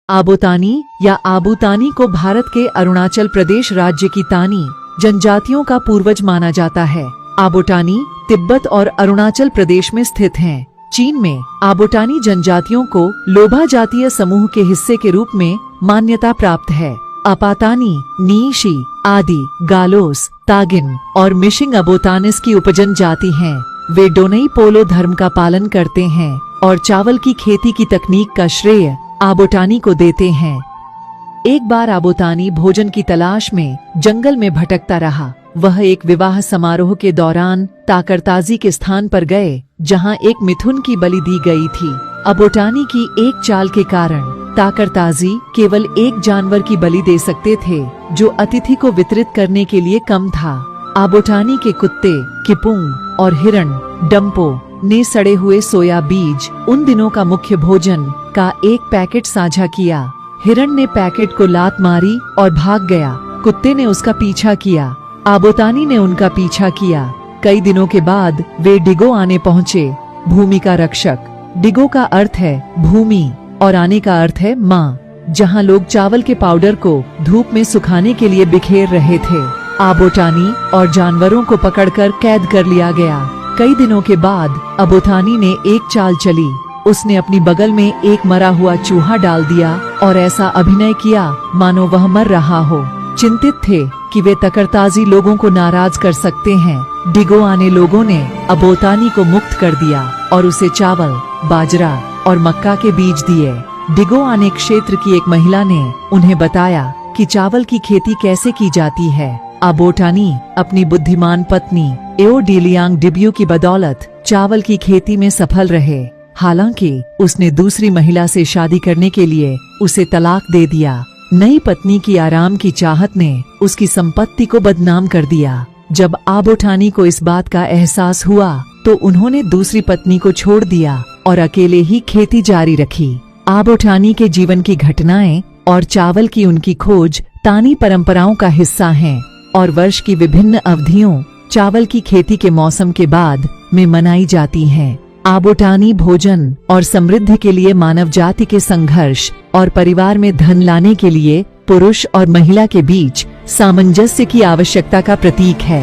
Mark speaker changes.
Speaker 1: आबोतानी या आबूतानी को भारत के अरुणाचल प्रदेश राज्य की तानी जनजातियों का पूर्वज माना जाता है। आबोटानी तिब्बत और अरुणाचल प्रदेश में स्थित हैं। चीन में आबोटानी जनजातियों को लोभा जातीय समूह के हिस्से के रूप में मान्यता प्राप्त है। अपातानी, नीशी आदि गालोस, तागिन और मिशिंग अबोतानिस की उपजन जाति हैं। वे डोनई पोलो धर्म का पालन करते हैं और चावल की खेती की तकनीक का श्रेय आबोटानी को देते हैं। एक बार आबोतानी भोजन की तलाश में जंगल में भटकता रहा। वह एक विवाह समारोह के दौरान ताकरताजी के स्थान पर गए, जहां एक मिथुन की बलि दी गई थी। आबोटानी की एक चाल के कारण ताकरताजी केवल एक जानवर की बलि दे सकते थे, जो अतिथि को वितरित करने के लिए कम था। आबोटानी के कुत्ते किपुंग और हिरण डम्पो ने सड़े हुए सोया बीज उन दिनों का मुख्य भोजन का एक पैकेट साझा किया। हिरण ने पैकेट को लात मारी और भाग गया। कुत्ते ने उसका पीछा किया। आबोतानी ने उनका पीछा किया। कई दिनों के बाद वे डिगो आने पहुँचे। भूमि का रक्षक। डिगो का अर्थ है भूमि और आने का अर्थ है माँ, जहाँ लोग चावल के पाउडर को धूप में सुखाने के लिए बिखेर रहे थे। आबोटानी और जानवरों को पकड़कर कैद कर लिया गया। कई दिनों के बाद आबोतानी ने एक चाल चली। उसने अपनी बगल में एक मरा हुआ चूहा डाल दिया और ऐसा अभिनय किया मानो वह मर रहा हो। चिंतित थे कि वे ताकरताजी लोगों को नाराज कर सकते हैं। डिगो आने लोगों ने आबोतानी को मुक्त कर दिया और उसे चावल, बाजरा और मक्का के बीज दिए। डिगो आने क्षेत्र की एक महिला ने उन्हें बताया कि चावल की खेती कैसे की जाती है। आबोटानी अपनी बुद्धिमान पत्नी एओडिलियांग डिब्यू की बदौलत चावल की खेती में सफल रहे। हालांकि उसने दूसरी महिला से शादी करने के लिए उसे तलाक दे दिया। नई पत्नी की आराम की चाहत ने उसकी संपत्ति को बदनाम कर दिया। जब आबोटानी को इस बात का एहसास हुआ तो उन्होंने दूसरी पत्नी को छोड़ दिया और अकेले ही खेती जारी रखी। आबोटानी के जीवन की घटनाएं और चावल की उनकी खोज तानी परंपराओं का हिस्सा हैं और वर्ष की विभिन्न अवधियों चावल की खेती के मौसम के बाद में मनाई जाती हैं। आबोटानी भोजन और समृद्धि के लिए मानव जाति के संघर्ष और परिवार में धन लाने के लिए पुरुष और महिला के बीच सामंजस्य की आवश्यकता का प्रतीक है।